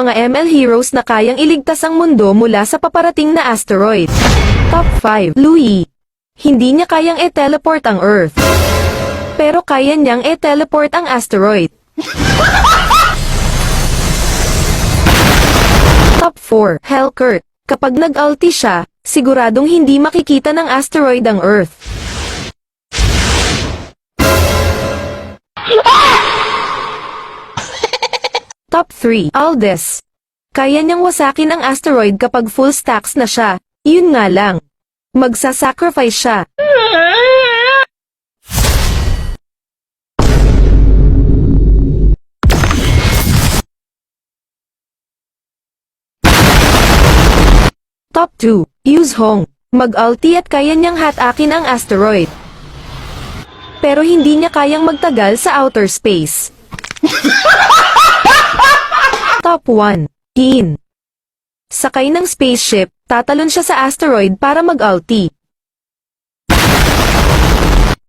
mga ML heroes na kayang iligtas ang mundo mula sa paparating na asteroid. Top 5. Louie. Hindi niya kayang e-teleport ang Earth. Pero kaya niyang e-teleport ang asteroid. Top 4. Hellcurt. Kapag nag-ulti siya, siguradong hindi makikita ng asteroid ang Earth. Top 3. Aldous. Kaya niyang wasakin ang asteroid kapag full stacks na siya. Yun nga lang. Magsasacrifice siya. Top 2. Yuzhong. Mag-ulti at kaya niyang hatakin ang asteroid. Pero hindi niya kayang magtagal sa outer space. Top 1. Yin. Sakay ng spaceship, tatalon siya sa asteroid para mag-ulti.